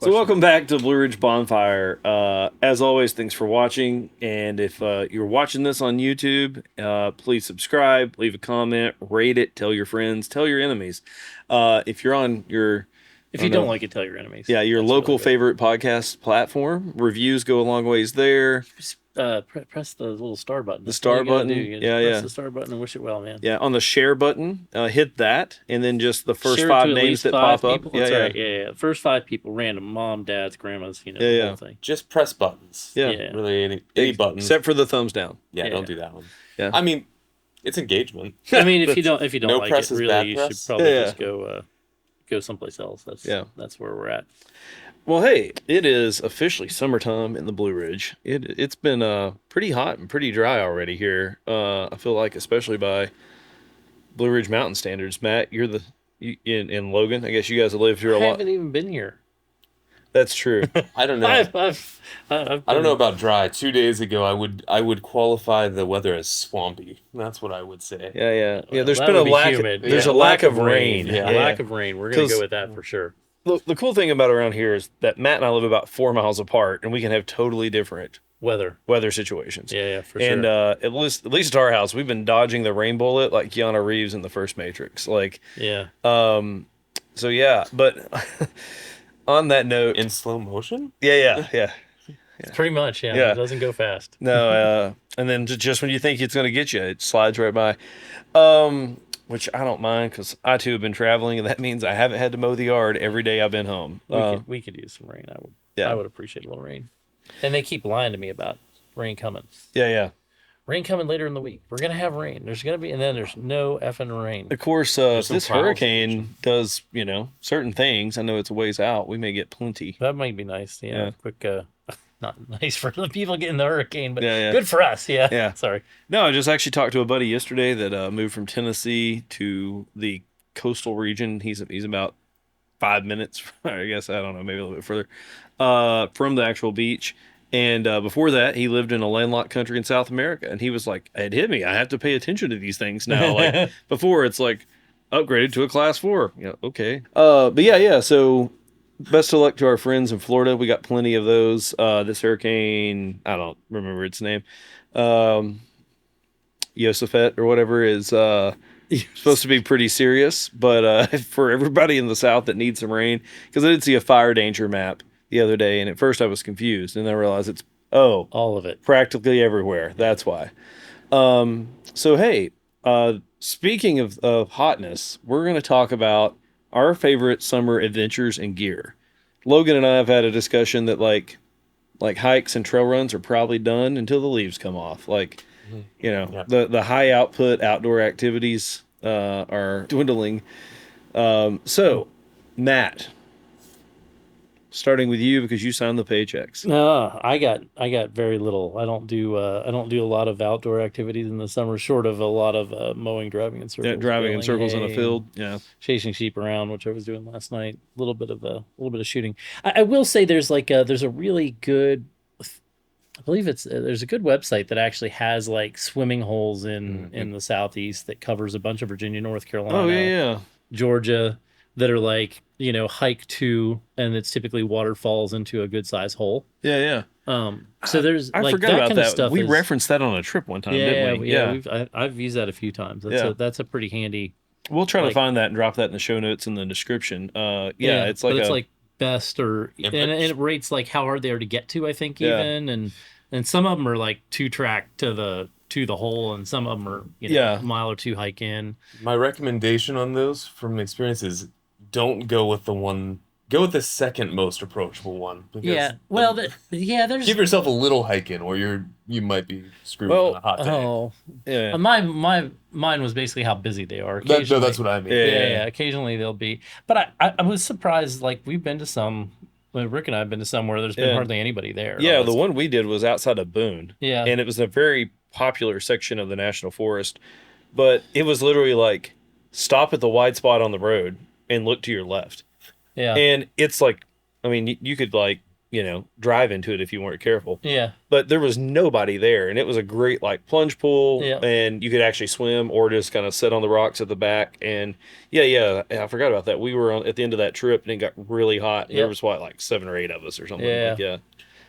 So welcome back to Blue Ridge Bonfire. As always, thanks for watching. And if you're watching this on YouTube, please subscribe, leave a comment, rate it, tell your friends, tell your enemies. If you're on your, If you don't like it, tell your enemies. yeah, your That's local really good. favorite podcast platform, reviews go a long ways there. Just, press the little star button. The That's all star you gotta button, do. You yeah, just press yeah. the star button and wish it well, man. Yeah, on the share button, hit that, and then just the first Share it five to at names least that five pop up. people. Yeah, That's yeah, right. Yeah. First 5 people, random mom, dads, grandmas. Yeah, the yeah. whole thing. Just press buttons. yeah. Yeah. Really, any buttons. Except for the thumbs down. yeah, Yeah. don't do that one. Yeah. I mean, it's engagement. I mean, if you don't No like press it, is really, bad you press. should probably Yeah. just go someplace else. That's where we're at. Well, hey, it is officially summertime in the Blue Ridge. It's been pretty hot and pretty dry already here. I feel like, especially by Blue Ridge Mountain standards. Matt, in Logan. I guess you guys have lived here a I lot. haven't even been here. That's true. I don't know. I've I don't know about dry. 2 days ago, I would qualify the weather as swampy. That's what I would say. Yeah. There's that been would a be lack. humid. There's Yeah, a lack of rain. Yeah. A lack of rain. We're gonna 'Cause- go with that for sure. Look, the cool thing about around here is that Matt and I live about 4 miles apart, and we can have totally different weather situations. Yeah, for And sure. at least at our house, we've been dodging the rain bullet like Keanu Reeves in the first Matrix. Yeah. So yeah, but on that note, In slow motion? yeah. Pretty much, yeah. Yeah. It doesn't go fast. No, and then just when you think it's going to get you, it slides right by. Which I don't mind because I too have been traveling, and that means I haven't had to mow the yard every day I've been home. We could use some rain. Yeah. I would appreciate a little rain. And they keep lying to me about rain coming. Yeah. Rain coming later in the week. We're gonna have rain. There's gonna be, and then there's no effing rain. Of course, some this clouds. hurricane does certain things. I know it's a ways out. We may get plenty. That might be nice. Yeah. Yeah. Quick. Not nice for the people getting the hurricane, but Yeah. good for us. Yeah. Yeah. Sorry. No, I just actually talked to a buddy yesterday that moved from Tennessee to the coastal region. He's about 5 minutes, I guess, I don't know, maybe a little bit further, from the actual beach. And before that, he lived in a landlocked country in South America. And he was like, it hit me. I have to pay attention to these things now. Like before, it's like upgraded to a class 4. Okay. But yeah. So best of luck to our friends in Florida. We got plenty of those. This hurricane, I don't remember its name. Yosefet or whatever is supposed to be pretty serious, but for everybody in the South that needs some rain, because I did see a fire danger map the other day, and at first I was confused, and then I realized it's All of it. practically everywhere. That's why. So hey, speaking of hotness, we're going to talk about our favorite summer adventures and gear. Logan and I have had a discussion that like hikes and trail runs are probably done until the leaves come off. Yeah. The high output outdoor activities are dwindling. So Matt, starting with you because you signed the paychecks. No, I got very little. I don't do a lot of outdoor activities in the summer, short of a lot of mowing, driving in circles, Yeah, driving in baling circles in a hay, field. Yeah. chasing sheep around, which I was doing last night. A little bit of shooting. I will say there's there's a really good. I believe there's a good website that actually has like swimming holes in the southeast that covers a bunch of Virginia, North Carolina, Oh yeah. Georgia, that are like hike to, and it's typically waterfalls into a good size hole. Yeah. So there's I like forgot that about kind that. of stuff. We is, referenced that on a trip one time, yeah, didn't we? I've used that a few times. That's a pretty handy. We'll try to like- find that and drop that in the show notes in the description. It's but like it's like best Yeah, and it rates like how hard they are to get to. I think Yeah. even and some of them are like 2-track to the hole, and some of them are Yeah. a mile or 2 hike in. My recommendation on those from experience is don't go with go with the second most approachable one. because Yeah, well, there's give yourself a little hike in, or you might be screwed Well, on a hot day. oh, yeah. mine was basically how busy they are. No, Occasionally- that's what I mean. Yeah. Occasionally they'll be, but I was surprised. Like we've been to some. Well, Rick and I have been to some where there's been Yeah. hardly anybody there. Yeah, the one we did was outside of Boone. Yeah. And it was a very popular section of the National Forest. But it was literally like stop at the wide spot on the road and look to your left. Yeah. And it's like, I mean, you could like drive into it if you weren't careful. Yeah. But there was nobody there, and it was a great like plunge pool, Yeah. and you could actually swim or just kind of sit on the rocks at the back. And yeah, I forgot about that. We were at the end of that trip, and it got really hot. There Yep. was what, like 7 or 8 of us or something. Yeah. Like, yeah,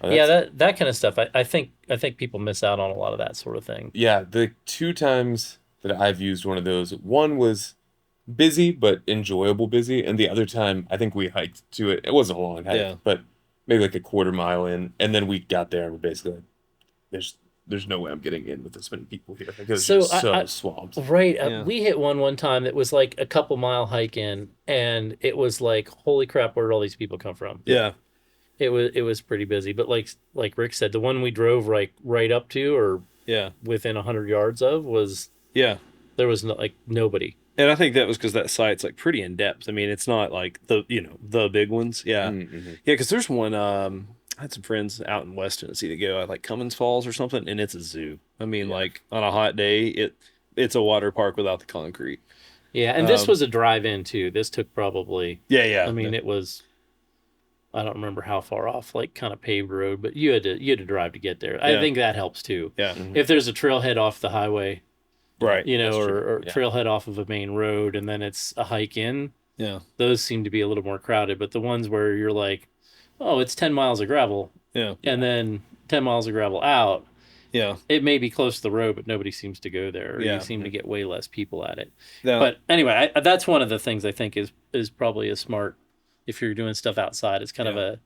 Oh, Yeah, that's that kind of stuff. I think people miss out on a lot of that sort of thing. yeah. The two times that I've used one of those, one was busy but enjoyable busy, and the other time I think we hiked to it. It wasn't a long hike, yeah, but maybe like a quarter mile in, and then we got there and we're basically like, there's no way I'm getting in with this many people here because So it's just so swamped. right, yeah, we hit one time that was like a couple mile hike in, and it was like, holy crap, where did all these people come from? Yeah. yeah, It was pretty busy, but like Rick said, the one we drove right up to or yeah, within 100 yards of was yeah. there was like nobody. And I think that was because that site's like pretty in depth. I mean, it's not like the big ones. Yeah, Mm-hmm. yeah. Because there's one. I had some friends out in West Tennessee that go out like Cummins Falls or something, and it's a zoo. I mean, Yeah. like on a hot day, it's a water park without the concrete. Yeah, and this Um, was a drive-in too. This took probably, yeah, I yeah, mean, it was, I don't remember how far off, like kind of paved road, but you had to drive to get there. I yeah, think that helps too. yeah. Hmm. If there's a trailhead off the highway, Right. That's true. or Yeah. trailhead off of a main road, and then it's a hike in, Yeah, those seem to be a little more crowded. But the ones where you're like, oh, it's 10 miles of gravel, yeah, and then 10 miles of gravel out, yeah, it may be close to the road, but nobody seems to go there, or you yeah. seem to get way less people at it. Now, But anyway, that's one of the things I think is probably a smart, if you're doing stuff outside. It's kind of yeah,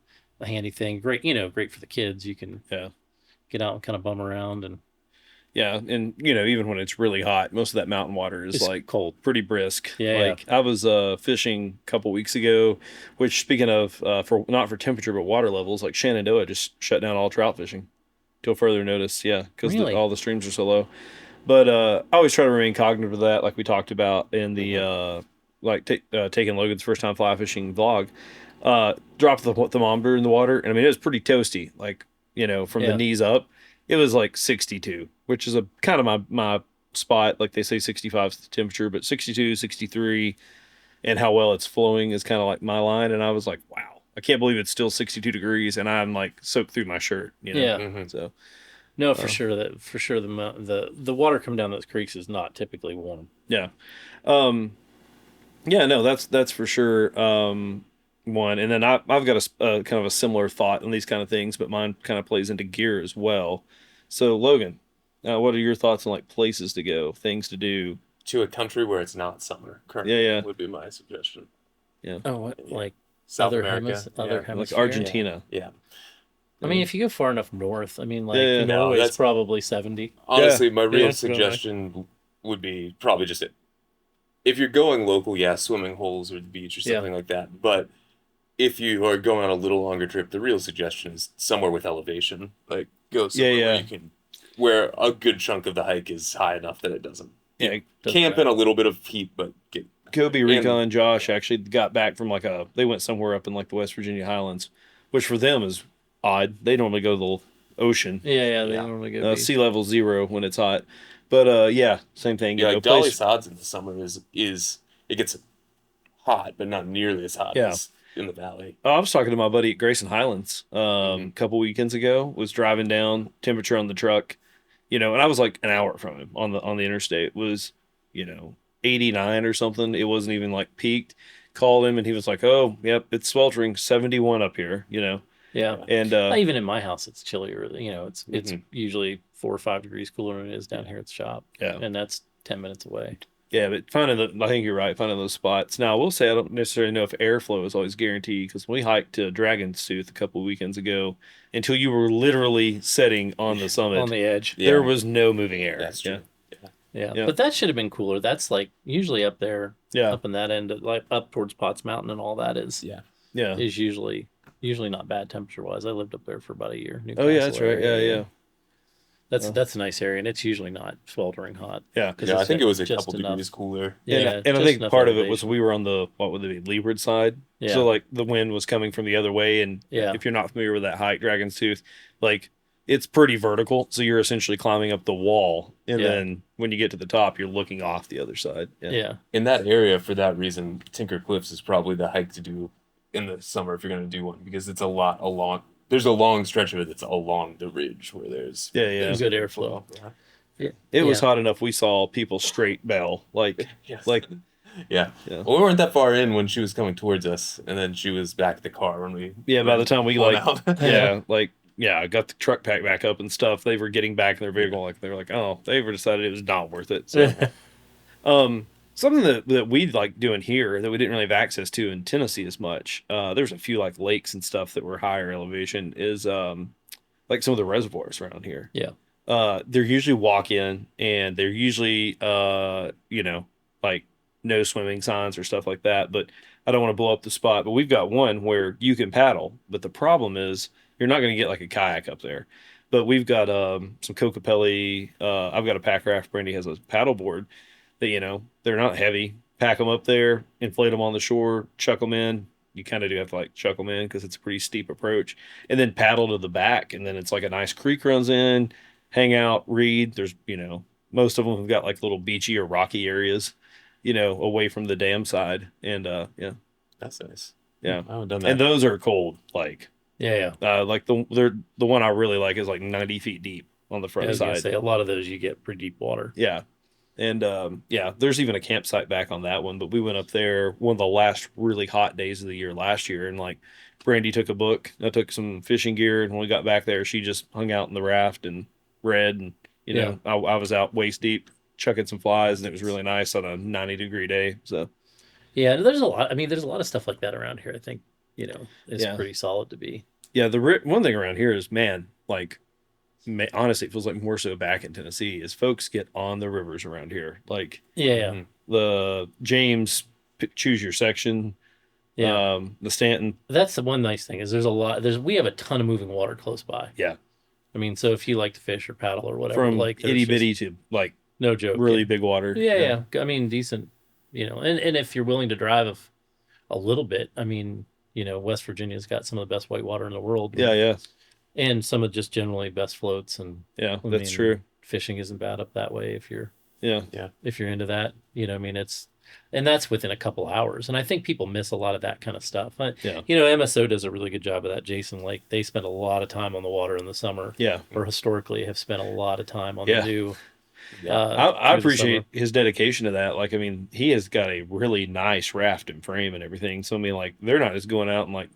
a handy thing. Great, great for the kids. You can yeah, get out and kind of bum around, and yeah. And even when it's really hot, most of that mountain water is it's like cold. pretty brisk. Yeah, yeah. Like I was fishing a couple weeks ago, which speaking of for not for temperature but water levels, like Shenandoah just shut down all trout fishing till further notice. Yeah, because Really? all the streams are so low. But I always try to remain cognitive of that, like we talked about in the Hmm. taking Logan's first time fly fishing vlog. Dropped the thermometer in the water, and I mean it was pretty toasty. Like from the Yeah. knees up, it was like 62, which is a kind of my spot. Like they say 65 is the temperature, but 62, 63, and how well it's flowing is kind of like my line. And I was like, wow, I can't believe it's still 62 degrees, and I'm like soaked through my shirt. Yeah. Hmm. So No, uh, for sure the water coming down those creeks is not typically warm. yeah. Um, Yeah, no, that's for sure. One, and then I've got kind of a similar thought on these kind of things, but mine kind of plays into gear as well. So, Logan, what are your thoughts on like places to go, things to do? To a country where it's not summer Yeah, currently yeah, would be my suggestion. yeah, Oh, what, Yeah. like South America. other Yeah. like hemisphere? Argentina. Yeah. I mean, if you go far enough north, I mean, Yeah, like yeah, No, Norway's that's probably 70. honestly my yeah, real it's really nice. suggestion would be probably just it. If you're going local, yeah, swimming holes or the beach or Yeah. something like that. But if you are going on a little longer trip, the real suggestion is somewhere with elevation. Like go Yeah, somewhere where yeah, you can, where a good chunk of the hike is high enough that it doesn't. yeah. Doesn't Camp in matter. a little bit of heat, but get Kobe, Rika, and and Josh actually got back from they went somewhere up in like the West Virginia Highlands, which for them is odd. They normally go to the ocean, Yeah, they yeah, normally go sea beach. level zero when it's hot. But yeah, same thing. yeah, like Dolly Place. Sods in the summer is it gets hot, but not nearly as hot Yeah. as in the valley. Oh, I was talking to my buddy at Grayson Highlands Hmm. a couple weekends ago. Was driving down, temperature on the truck, and I was like an hour from him on the interstate. Was 89 or something. It wasn't even like peaked. Called him and he was like, "Oh, yep, it's sweltering 71 up here." Yeah. Yeah. And Even in my house, it's chillier. It's Hmm. usually 4 or 5 degrees cooler than it is down here at the shop, yeah, and that's 10 minutes away. yeah. But I think you're right. Finding those spots. Now, I will say I don't necessarily know if airflow is always guaranteed because we hiked to Dragon's Tooth a couple weekends ago, until you were literally sitting on the On summit, the edge. there Yeah, was no moving air. that's Yeah, true. Yeah. Yeah, yeah, but that should have been cooler. That's like usually up there, yeah, up in that end, like up towards Potts Mountain and all that is Yeah. yeah. is usually not bad temperature wise. I lived up there for about a year, Oh yeah, Newcastle that's right. Yeah, area. yeah. That's Uh, that's a nice area, and it's usually not sweltering hot yeah. because Yeah, I it's think it was a just couple enough. degrees cooler. Yeah, And I just think enough part of it was elevation. we were on the what would it be leeward side, Yeah, so like the wind was coming from the other way, and yeah, if you're not familiar with that hike, Dragon's Tooth, like it's pretty vertical, so you're essentially climbing up the wall, and yeah, then when you get to the top, you're looking off the other side. Yeah, yeah, In that area, for that reason, Tinker Cliffs is probably the hike to do in the summer if you're going to do one because it's a lot along. there's a long stretch of it that's along the ridge where Yeah, yeah. there's Good good airflow. flow. Yeah. Yeah. It was Yeah. hot enough we saw people straight bail. Yes. Like, Yeah. yeah. Well, we weren't that far in when she was coming towards us, and then she was back at the car when we Yeah, by were the time we pulling like, out. yeah, like, yeah, I got the truck packed back up and stuff. They were getting back in their Yeah. vehicle. Like, they were like, oh, they were decided it was not worth it. So, something that we like doing here that we didn't really have access to in Tennessee as much. There's a few like lakes and stuff that were higher elevation is, like some of the reservoirs around here. Yeah. They're usually walk in and they're usually, like no swimming signs or stuff like that. But I don't want to blow up the spot. But we've got one where you can paddle. But the problem is you're not going to get like a kayak up there. But we've got some Cocopelli. I've got a pack raft. Brandy has a paddle board that, they're not heavy. Pack them up there, inflate them on the shore, chuck them in. You kind of do have to like chuck them in because it's a pretty steep approach, and then paddle to the back, and then it's like a nice creek runs in, hang out, read. There's, most of them have got like little beachy or rocky areas, away from the dam side, and yeah, That's nice. yeah, I haven't done and that. those are cold. Yeah. Like the one I really like is like 90 feet deep on the I front was gonna side. say a lot of those you get pretty deep water. Yeah. And yeah, there's even a campsite back on that one. But we went up there one of the last really hot days of the year last year, and like Brandy took a book, I took some fishing gear, and when we got back there, she just hung out in the raft and read, and Yeah. I was out waist deep chucking some flies, and it was really nice on a 90-degree day. So Yeah, there's a lot. I mean, there's a lot of stuff like that around here. I think, it's yeah, pretty solid to be. yeah. One thing around here is, man, like honestly, it feels like more so back in Tennessee is folks get on the rivers around here, like Yeah. Hmm. the James choose your section, Yeah. the Stanton. That's the one nice thing is there's a lot we have a ton of moving water close by. Yeah, I mean, so if you like to fish or paddle or whatever, from like there's itty just bitty to like no joke. really big water. Yeah, Yeah, yeah. I mean, decent, and if you're willing to drive a little bit, I mean, West Virginia's got some of the best whitewater in the world yeah, yeah, and some of just generally best floats and yeah. I That's mean, true. fishing isn't bad up that way Yeah, Yeah. if you're into that. I mean, and that's within a couple hours. And I think people miss a lot of that kind of stuff. yeah, MSO does a really good job of that. Jason Lake, they spend a lot of time on the water in the summer, yeah, or historically have spent a lot of time on the yeah. new Yeah. I through the summer. appreciate his dedication to that. Like, I mean, he has got a really nice raft and frame and everything. So I mean, like, they're not just going out and like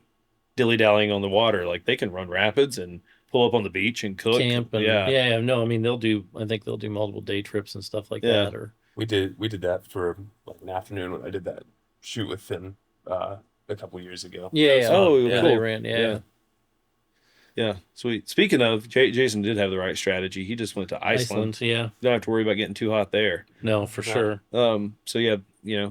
dilly dallying on the water. Like, they can run rapids and pull up on the beach and cook. Camp and Yeah, yeah, yeah, no, I mean I think they'll do multiple day trips and stuff like yeah, that. Or We did that for like an afternoon when I did that shoot with him a couple years ago. yeah, That was yeah, Oh, fun. yeah, Yeah. they cool. ran, Yeah, yeah, yeah. Sweet. Speaking of, Jason did have the right strategy. He just went to Iceland. Iceland, yeah, Don't have to worry about getting too hot there. no, for Yeah. sure. So yeah,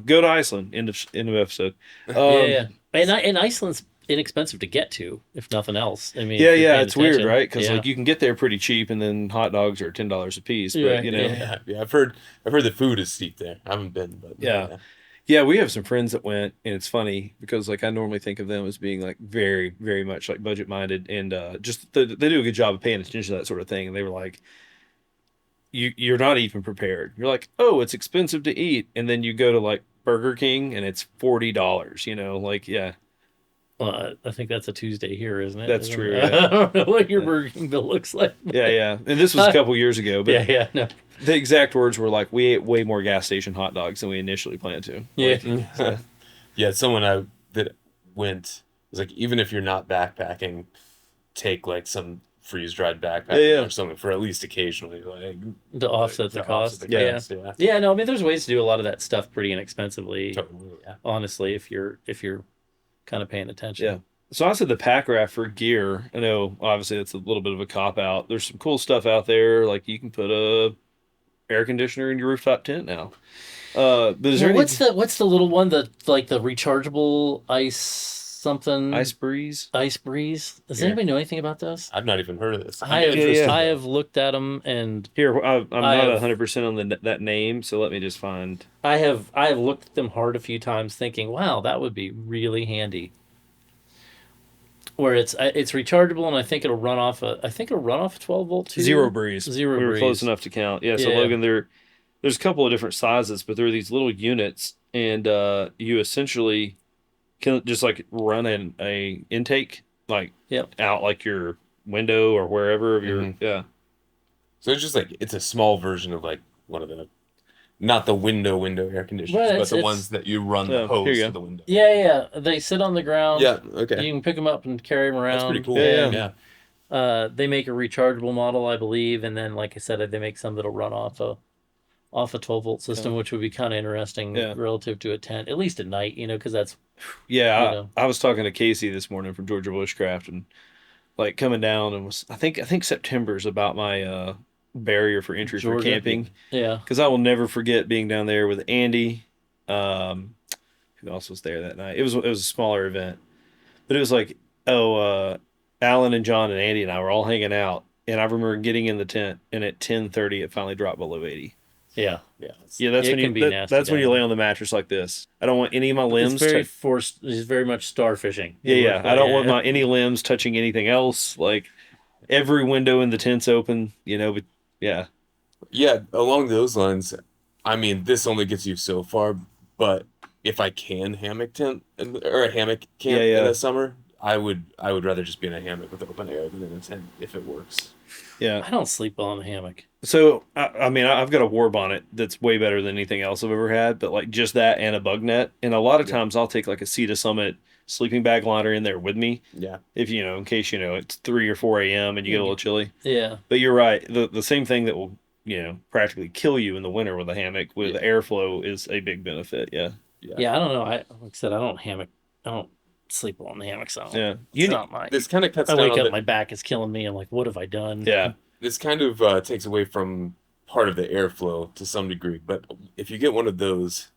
go to Iceland. End of episode. Yeah, Um, yeah. And Iceland's inexpensive to get to, if nothing else. I mean, yeah, if you're yeah, paying it's weird, attention. right? Because Yeah. like you can get there pretty cheap, and then hot dogs are $10 a piece. But Yeah, you know, yeah. Yeah. I've heard the food is steep there. I haven't been, but Yeah. yeah, we have some friends that went, and it's funny because like I normally think of them as being like very, very much like budget minded, and just they do a good job of paying attention to that sort of thing. And they were like, you're not even prepared. You're like, oh, it's expensive to eat, and then you go to like Burger King, and it's $40. Like yeah, I think that's a Tuesday here, isn't it? that's Isn't true. it? Yeah, I don't know what your Burger King bill looks like. yeah, yeah. And this was a couple years ago, but Yeah, yeah, no, the exact words were like, we ate way more gas station hot dogs than we initially planned to. yeah, Yeah. Yeah, someone that went was like, even if you're not backpacking, take like some freeze dried backpack Yeah, yeah. or something for at least occasionally, like to offset the to cost. offset Yeah, cost, yeah. yeah. No, I mean, there's ways to do a lot of that stuff pretty inexpensively. Totally, yeah. Honestly, if you're kind of paying attention. Yeah. So I said the pack raft for gear. I know obviously that's a little bit of a cop out. There's some cool stuff out there. Like you can put a air conditioner in your rooftop tent now. But is Yeah, there any what's the little one like the rechargeable ice something ice breeze? ice breeze? Does Here. anybody know anything about those? I've not even heard of this. I have yeah. I have looked at them and Here, I'm I not have 100% on that name, so let me just find. I have looked at them hard a few times, thinking, wow, that would be really handy. Where it's rechargeable and I think it'll run off a 12 volt too. Zero breeze. Zero We were breeze. close enough to count. Yeah, so Yeah. Logan, there's a couple of different sizes, but there are these little units, and you essentially can just like run a intake like Yep. out like your window or wherever of your Hmm. yeah. So it's just like it's a small version of like one of the not the window air conditioners, But but the it's ones that you run the Here hose you to go. the window. yeah. They sit on the ground. Yeah, okay. You can pick them up and carry them That's pretty around, cool. Yeah, yeah. and Yeah. they make a rechargeable model, I believe, and then, like I said, they make some that'll run off a 12-volt Okay. system, which would be kind of interesting Yeah. relative to a tent, at least at night, because that's you Yeah, know I was talking to Casey this morning from Georgia Bushcraft and like coming down and was I think September's about my barrier for entry for Georgia. Yeah. camping Yeah, because I will never forget being down there with Andy. Um, who else was there that night? It was a smaller event, but it was like oh Alan and John and Andy and I were all hanging out, and I remember getting in the tent and at 10:30 it finally dropped below 80. yeah. Yeah. Yeah, that's when It you can be nasty that's when down you lay there. on the mattress like this. I don't want any of my It's limbs very to forced. It's very much starfishing. yeah, It yeah. looks I like don't want yeah. my any limbs touching anything else. Like every window in the tent's open, but yeah. Yeah, along those lines, I mean, this only gets you so far, but if I can hammock tent or a hammock Yeah, camp in yeah. the summer, I would rather just be in a hammock with open air than in a tent if it works. Yeah. I don't sleep well in a hammock. So I mean I've got a war bonnet that's way better than anything else I've ever had, but like just that and a bug net. And a lot of Yeah. times I'll take like a Cedar Summit sleeping bag liner in there with me Yeah. if in case it's 3 or 4 a.m. and you get a little chilly. Yeah, But you're right. The same thing that will practically kill you in the winter with a hammock with Yeah. airflow is a big benefit. Yeah. Yeah. yeah. I don't know. Like I said, I don't hammock. I don't sleep well in the hammock. So Yeah. it's You not my. This kind of cuts I down wake on up, the my back is killing me. I'm like, what have I done? yeah. this kind of takes away from part of the airflow to some degree, but if you get one of those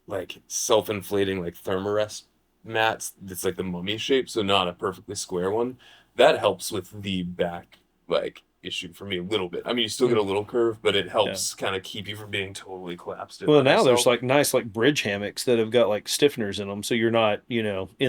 like self-inflating like thermarest mats that's like the mummy shape, so not a perfectly square one, that helps with the back like issue for me a little bit. I mean, you still get a little curve, but it Yeah. helps kind of keep you from being totally collapsed in Well, on now there's yourself. like nice like bridge hammocks that have got like stiffeners in them, so you're not in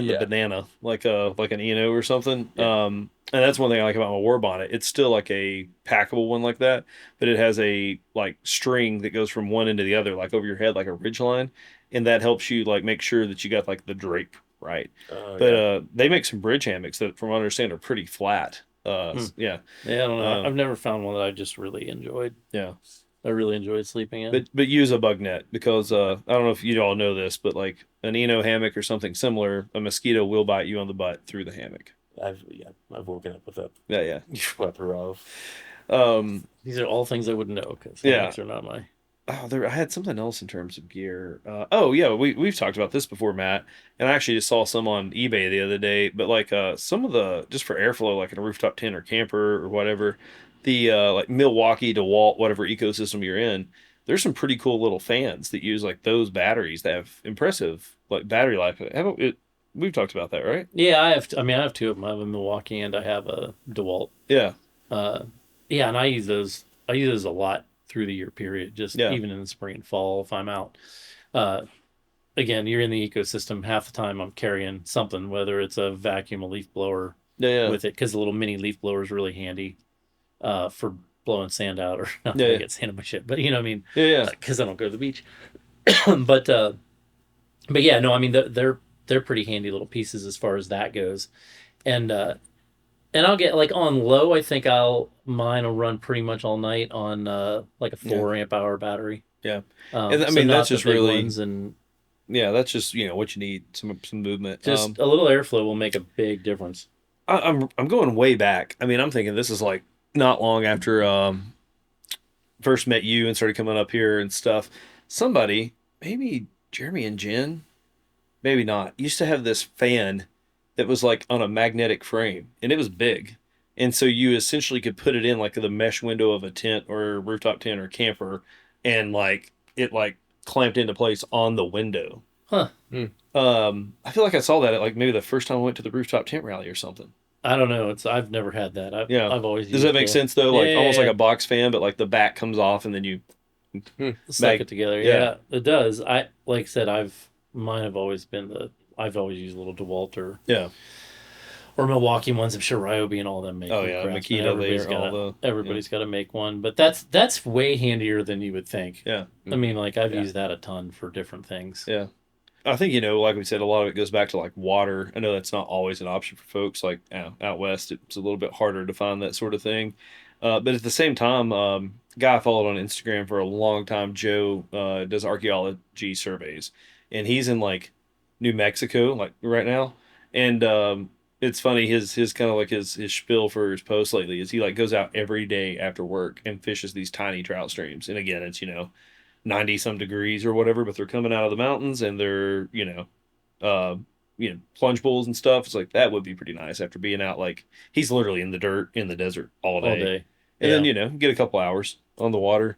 the Yeah, banana like an Eno or something. yeah. And that's one thing I like about my war bonnet. It's still like a packable one like that, but it has a like string that goes from one end to the other, like over your head, like a ridge line, and that helps you like make sure that you got like the drape right. Oh But yeah. they make some bridge hammocks that, from what I understand, are pretty flat. Hmm. Yeah, Yeah, I don't know. um, I've never found one that I just really enjoyed. yeah. I really enjoyed sleeping in. But use a bug net because I don't know if you all know this, but like an Eno hammock or something similar, a mosquito will bite you on the butt through the hammock. I've woken up with a Yeah, yeah. plethora of. These are all things I wouldn't know because Yeah. hammocks are not my. Oh, I had something else in terms of gear. Oh yeah, we've talked about this before, Matt, and I actually just saw some on eBay the other day. But like some of the just for airflow, like in a rooftop tent or camper or whatever, the like Milwaukee, DeWalt, whatever ecosystem you're in, there's some pretty cool little fans that use like those batteries that have impressive like battery life. We've talked about that, right? Yeah, I have. I mean, I have two of them. I have a Milwaukee and I have a DeWalt. Yeah, Uh, yeah, and I use those. I use those a lot through the year period. Just yeah, even in the spring and fall, if I'm out. Uh, Again, you're in the ecosystem. Half the time, I'm carrying something, whether it's a vacuum, a leaf blower yeah, yeah, with it, because the little mini leaf blower is really handy for blowing sand out, or not yeah, that I yeah, get sand in my shit, but you know what I mean, yeah, yeah. because I don't go to the beach. but yeah, no, I mean they're pretty handy little pieces as far as that goes, and I'll get like on low. I think mine will run pretty much all night on like a Yeah. 4 amp hour battery. Yeah. And I So mean that's not the just big really ones, and that's just what you need some movement. just a little airflow will make a big difference. I'm going way back. I mean I'm thinking this is like not long after first met you and started coming up here and stuff. Somebody, maybe Jeremy and Jen, maybe not, used to have this fan that was like on a magnetic frame and it was big. And so you essentially could put it in like the mesh window of a tent or rooftop tent or camper and like it like clamped into place on the window. Huh. Hmm. I feel like I saw that at like maybe the first time I went to the rooftop tent rally or something. I don't know. I've never had that. I've Yeah. I've always Does that used make the sense though? yeah, Like almost like yeah, a box fan, but like the back comes off and then you Hmm. stuck mag it together. yeah. Yeah, it does. I like I said, mine have always been I've always used little DeWalt Yeah. or Milwaukee ones. I'm sure Ryobi and all them make Oh them. yeah, Craftsman. Makita there, all the yeah. Everybody's got to make one, but that's way handier than you would think. Yeah. I mean, like I've Yeah. used that a ton for different things. Yeah. I think, like we said, a lot of it goes back to like water. I know that's not always an option for folks like out west. It's a little bit harder to find that sort of thing. But at the same time, guy I followed on Instagram for a long time, Joe, does archaeology surveys, and he's in like New Mexico, like right now. And it's funny, his kind of like his spiel for his post lately is he like goes out every day after work and fishes these tiny trout streams. And again, it's 90 some degrees or whatever, but they're coming out of the mountains and they're, plunge pools and stuff. It's like that would be pretty nice after being out like he's literally in the dirt in the desert all all day. day. And then, Yeah. get a couple hours on the water.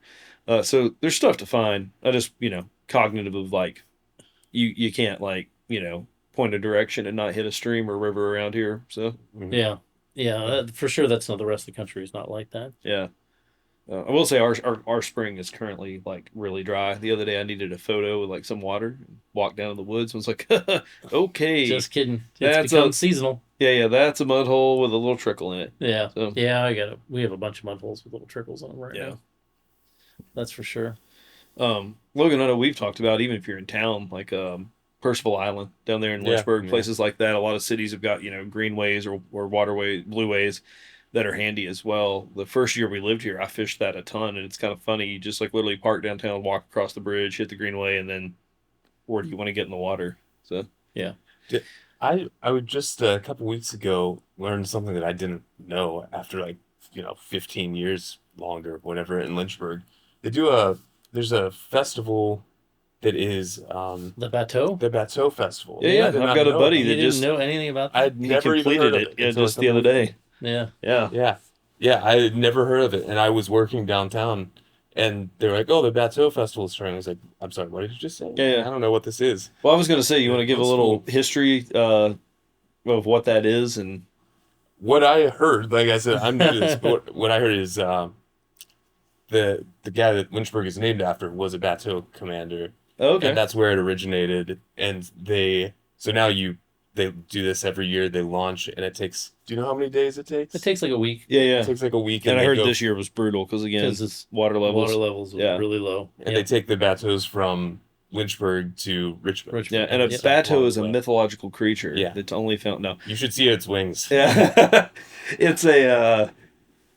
So there's stuff to find. I just, cognitive of like you can't like, point a direction and not hit a stream or river around here. So Mhm. Yeah. Yeah. For sure. That's not the rest of the country is not like that. yeah. I will say our spring is currently like really dry. The other day I needed a photo with like some water. Walked down in the woods and was like, okay, Just kidding. It's that's become a seasonal. yeah, that's a mud hole with a little trickle in it. Yeah. So Yeah. I got it. We have a bunch of mud holes with little trickles on them right yeah. now. That's for sure. Logan, I know we've talked about even if you're in town, like Percival Island down there in Yeah, Lynchburg, yeah. places like that. A lot of cities have got greenways or waterway blueways that are handy as well. The first year we lived here, I fished that a ton, and it's kind of funny. You just like literally park downtown, walk across the bridge, hit the greenway, and then where do you want to get in the water? So Yeah. Di- I would just a couple weeks ago learn something that I didn't know after like 15 years longer, whatever, in Lynchburg. They do a there's a festival that is The bateau? the Bateau Festival. yeah, I yeah, did I've not got a know buddy about You that it. didn't just know anything about that? I'd he never even heard completed of it it until a just the couple other weeks ago. day. Yeah. Yeah. Yeah. Yeah, I had never heard of it. And I was working downtown and they were like, "Oh, the Bateau Festival is starting." I was like, "I'm sorry, what did you just say?" Yeah, Like, yeah. I don't know what this is. Well, I was going to say, you They're want to like, give "Oh, a it's little cool." history of what that is, and What I heard, like I said, I'm new to this, but what I heard is the guy that Lynchburg is named after was a Bateau commander, oh, and okay, that's where it originated. And now they do this every year. They launch, and it takes. Do you know how many days it It takes? takes like a week yeah, It yeah. takes like a week, And and I they heard go this year was brutal because because again, its water water levels. levels was Yeah, really low. and they Yep. take the bateaus from Lynchburg to Richmond, yeah. Richmond. And and a it's Yep. like bateau along is the a way. mythological creature Yeah, that's only found. No, you should see its wings. yeah, it's a.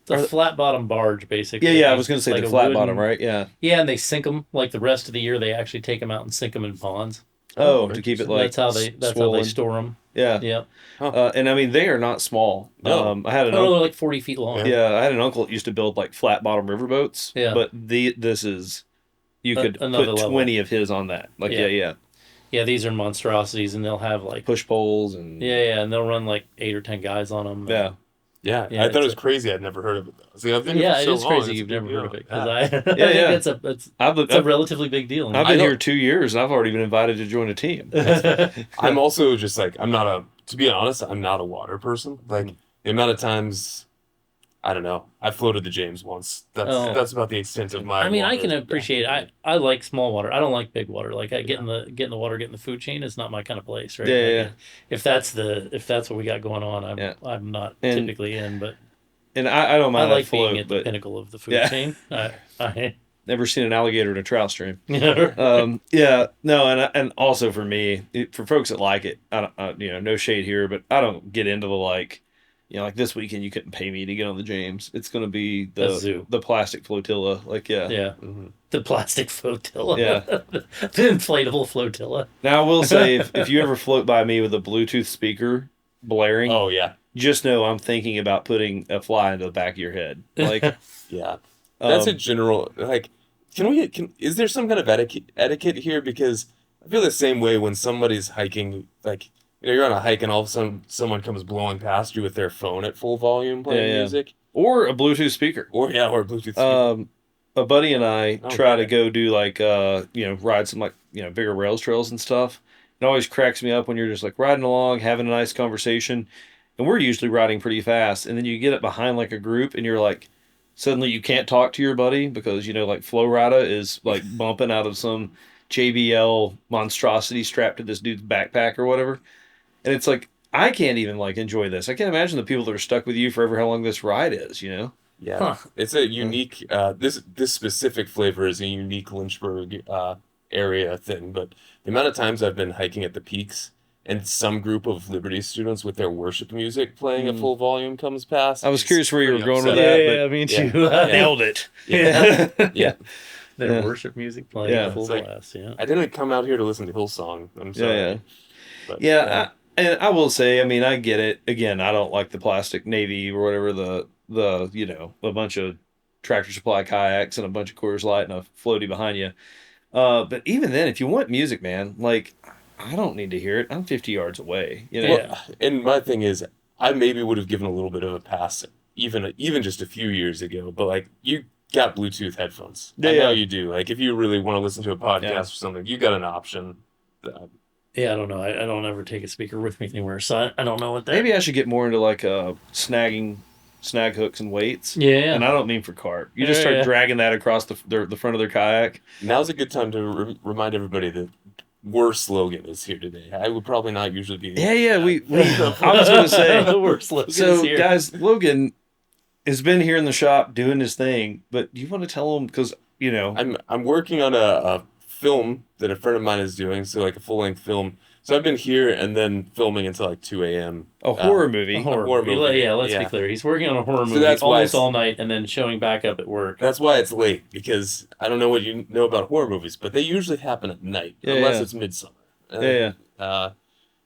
It's a flat bottom barge, Yeah, basically. yeah. I was going to It's say like the a flat bottom, wooden. right? Yeah. Yeah, and they sink them like the rest of the year. They actually take them out and sink them in ponds. Oh, Oh, to keep it interesting. like That's how they swollen. store them. Yeah. Yep. Huh. And I mean they are not small. No. I had an Oh no, uncle. they're like 40 feet long. Yeah. Yeah, I had an uncle that used to build like flat bottom riverboats, Yeah. but this is you could Another put level. 20 of his on that. Like yeah, Yeah. yeah. Yeah, these are monstrosities, and they'll have like Push poles and yeah, and they'll run like 8 or 10 guys on them. yeah. And Yeah, yeah, I thought it it's was crazy. I'd never heard of it though. See, I've been here for yeah, it so is long. crazy It's a you've big never heard deal. of it because Yeah. I Yeah, I think yeah. it's a relatively big deal. I've I been here don't. 2 years and I've already been invited to join a team. I'm also just like I'm not a. To be honest, I'm not a water person. Like the amount of times, I don't know. I floated the James once. That's Oh, that's about the extent of my I mean, I water can appreciate. background. I like small water. I don't like big water. Like I Yeah. get in the water, get in the food chain. It's not my kind of place, Yeah, right? yeah, Like yeah. if that's what we got going on, Yeah. I'm not And typically in, but I don't I mind that like being float, at the but pinnacle of the food yeah, chain. I never seen an alligator in a trout stream. right. Yeah, no, and also for me, for folks that like it, I don't, no shade here, but I don't get into the like, like this weekend you couldn't pay me to get on the James. It's going to be A the zoo. the plastic flotilla. Like, yeah, Yeah, Mhm. the plastic flotilla, yeah. the inflatable flotilla. Now I will say, if you ever float by me with a Bluetooth speaker blaring, Oh yeah, just know I'm thinking about putting a fly into the back of your head. Like, yeah. That's a um, general like. Is there some kind of etiquette here? Because I feel the same way when somebody's hiking. Like you're on a hike and all of a sudden someone comes blowing past you with their phone at full volume yeah, playing yeah, music, or a Bluetooth speaker. or a Bluetooth speaker. Um, a buddy and I Oh, try to okay. go do like ride some like bigger rails trails and stuff. It always cracks me up when you're just like riding along, having a nice conversation, and we're usually riding pretty fast, and then you get it behind like a group, and you're like, suddenly you can't talk to your buddy because like Flow Rida is like bumping out of some JBL monstrosity strapped to this dude's backpack or whatever, and it's like I can't even like enjoy this. I can't imagine the people that are stuck with you forever how long this ride is. Yeah, Huh. it's a Uh, unique. This specific flavor is a unique Lynchburg area thing, but the amount of times I've been hiking at the peaks and some group of Liberty students with their worship music playing at Mm. full volume comes past, I was it's curious where you were pretty going with upsetting. that, Yeah, but I mean, Yeah, too. yeah, nailed it. yeah, yeah. Their Yeah. worship music playing Yeah. full It's like blast. Yeah. I didn't come out here to listen to Hillsong. I'm Yeah, yeah. sorry, but Yeah, and I will say, I mean, I get it. Again, I don't like the plastic navy or whatever a bunch of Tractor Supply kayaks and a bunch of Coors Light and a floaty behind you. But even then, if you want music, man, like I don't need to hear it. I'm 50 yards away, you know. well, Yeah. and my thing is, I maybe would have given a little bit of a pass, even just a few years ago. But like, you got Bluetooth headphones. Yeah, I know yeah, you do. Like, if you really want to listen to a yeah. podcast or something, you got an option. Yeah, I don't know. I don't ever take a speaker with me anywhere, so I don't know what that. Maybe I should get more into like snagging snag hooks and weights. Yeah. And I don't mean for carp. You just Yeah, start yeah. dragging that across the front of their kayak. Now's a good time to remind everybody that worst Logan is here today. I would probably not usually be. Yeah, yeah. We I was gonna say. The worst Logan is So, here. guys, Logan has been here in the shop doing his thing, but do you want to tell him because I'm working on a film that a friend of mine is doing, so like a full length film. So I've been here and then filming until like 2 a.m. a horror A movie. horror movie. movie. Yeah, let's be Yeah. clear. He's working on a horror So movie that's why almost it's- all night and then showing back up at work. That's why it's late, because I don't know what you know about horror movies, but they usually happen at night, Yeah, unless yeah. it's midsummer. Yeah, yeah.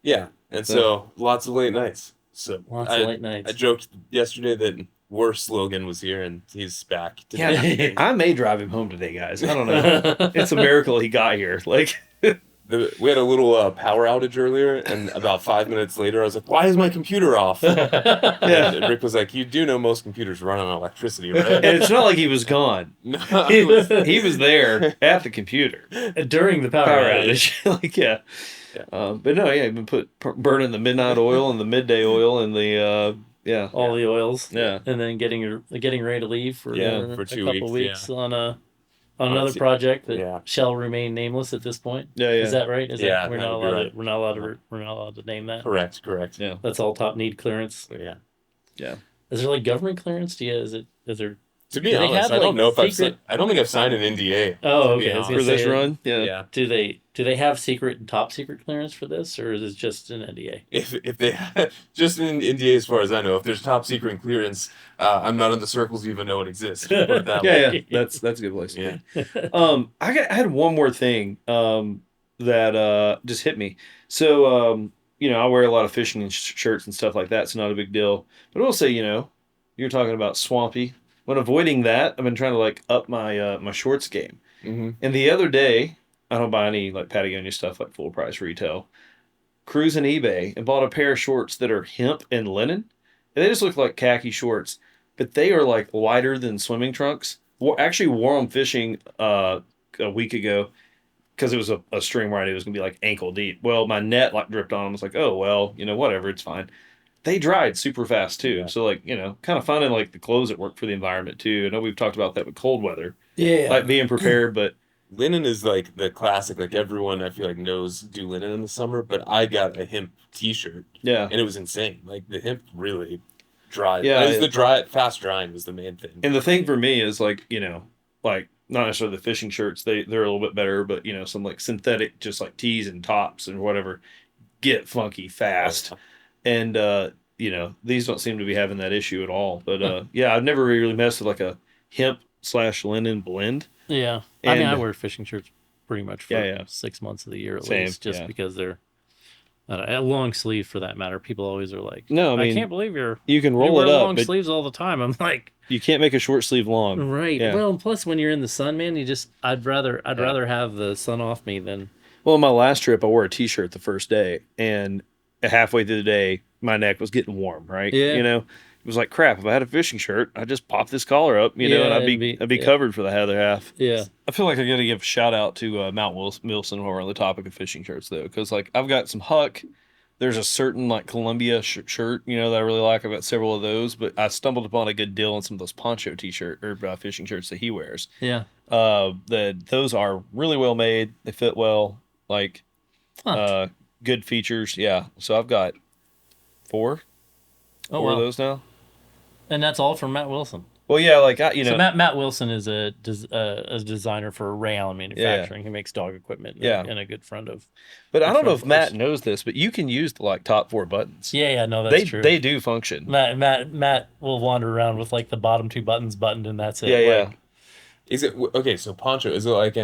Yeah, and so lots of late nights. So Lots I, of late nights. I joked yesterday that worst Logan was here and he's back Yeah, today. I may drive him home today, guys. I don't know. It's a miracle he got here. Like, We had a little power outage earlier, and about 5 minutes later, I was like, "Why is my computer off?" yeah. And Rick was like, "You do know most computers run on electricity, And right?" it's not like he was gone. No. He was there at the computer. During the power Power outage. outage. Like, yeah. Yeah. But no, yeah, you've been burning the midnight oil and the midday oil and the yeah. All the oils. Yeah. And then getting ready to leave for, Yeah, for a 2 couple weeks, weeks on another Honestly, project that yeah. shall remain nameless at this point. Yeah, yeah. Is that right? Is Yeah, that, we're no, not you're allowed right. to we're not allowed to name that. Correct. Yeah. That's all top need clearance. Yeah. Yeah. Is there like government clearance? Is there To be Do they honest, have, I don't like, know if secret- I don't think I've signed an NDA. Oh, to be okay, I was For gonna honest. this say- run? Yeah. Yeah. do they have secret and top secret clearance for this, or is it just an NDA? If they just an NDA, as far as I know, if there's top secret and clearance, I'm not in the circles you even know it exists. Put it that way. Yeah, yeah. That's a good place. Yeah. I had one more thing that just hit me. So I wear a lot of fishing shirts and stuff like that, so not a big deal. But I will say, you're talking about swampy. When avoiding that, I've been trying to like up my shorts game. hmm And the other day, I don't buy any like Patagonia stuff like full price retail. Cruising eBay and bought a pair of shorts that are hemp and linen. And they just look like khaki shorts, but they are like lighter than swimming trunks. Actually wore them fishing a week ago because it was a stream where I knew it was gonna be like ankle deep. Well, my net like dripped on. I was like, oh well, whatever, it's fine. They dried super fast too. Yeah. So like, kind of finding like the clothes that work for the environment too. I know we've talked about that with cold weather, Yeah. like being prepared, but Linen is like the classic. Like everyone, I feel like knows do linen in the summer. But I got a hemp T-shirt, yeah. and it was insane. Like the hemp really dried. Yeah, It was yeah. fast drying was the main thing. And the thing for me is like, like not necessarily the fishing shirts, they're a little bit better, but some like synthetic, just like tees and tops and whatever, get funky fast. And these don't seem to be having that issue at all. But yeah, I've never really messed with like a hemp/linen blend. Yeah. I mean, And- I wear fishing shirts pretty much for Yeah, yeah. 6 months of the year at Same, least, just yeah. because they're a long sleeve for that matter. People always are like, No, I I mean, can't believe you can you roll wear it up, long but sleeves all the time. I'm like, you can't make a short sleeve long. right. Yeah. Well, and plus when you're in the sun, man, I'd rather have the sun off me than Well, on my last trip, I wore a t-shirt the first day, and halfway through the day, my neck was getting warm, right? Yeah. It was like, crap, if I had a fishing shirt, I'd just pop this collar up, and Yeah, I'd it'd be be- yeah. covered for the other half. yeah. I feel like I got to give a shout out to Mount Wilson while we're on the topic of fishing shirts, though, because like I've got some Huck. There's a certain like Columbia shirt, that I really like. I've got several of those, but I stumbled upon a good deal on some of those poncho t-shirt or fishing shirts that he wears. Yeah. Those are really well made. They fit well. Like, Huh. good features. Yeah. So I've got four Oh of wow. those now. And that's all from Matt Wilson. Well, yeah, like So Matt Wilson is a designer for Ray Allen yeah, Manufacturing. He makes dog equipment yeah. and a good friend of But I good don't know friend if of Matt ours. knows this, but you can use the like top four buttons. Yeah, no, that's true. They do function. Matt will wander around with like the bottom two buttons buttoned, and that's Yeah, it. yeah. Like, Is it okay? So poncho, is it like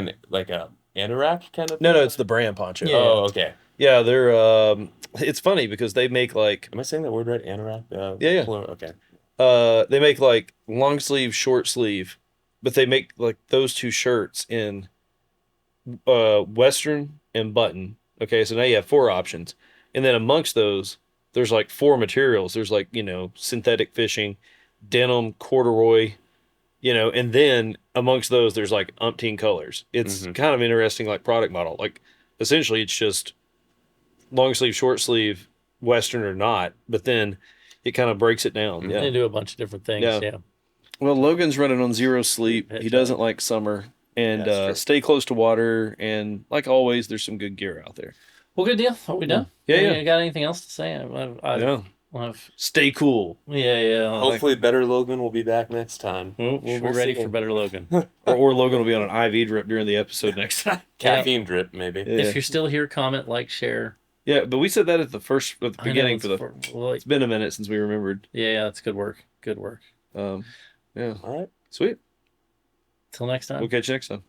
a anorak kind of No, thing? no, it's the brand poncho. yeah, Oh, okay. Yeah, they're it's funny because they make like Am I saying that word right? Anorak? yeah, yeah. Plural. Okay. They make like long sleeve, short sleeve, but they make like those two shirts in Western and button. Okay, so now you have four options. And then amongst those, there's like four materials. There's like, synthetic fishing, denim, corduroy, and then amongst those there's like umpteen colors. It's Mm-hmm. kind of interesting like product model. Like essentially it's just long sleeve, short sleeve, Western or not, but then it kind of breaks it down. Mm-hmm. Yeah. they do a bunch of different things. Yeah. Yeah, Well, Logan's running on zero sweet sleep. He hedgehog. doesn't like summer. Yeah, And that's true. stay close to water. And like always, there's some good gear out there. Well, good deal. Are we Yeah. done? Yeah, yeah. You got anything else to say? Yeah. I've Stay cool. yeah. Hopefully, better Logan will be back next time. We'll be We'll ready see. for better Logan. Or Logan will be on an IV drip during the episode next time. Caffeine drip, maybe. Yeah. If you're still here, comment, like, share. Yeah, but we said that at the I know beginning it's for the. well, like, It's been a minute since we remembered. yeah, that's good work. Good work. Um, yeah. All right. Sweet. Till next time. We'll catch you next time.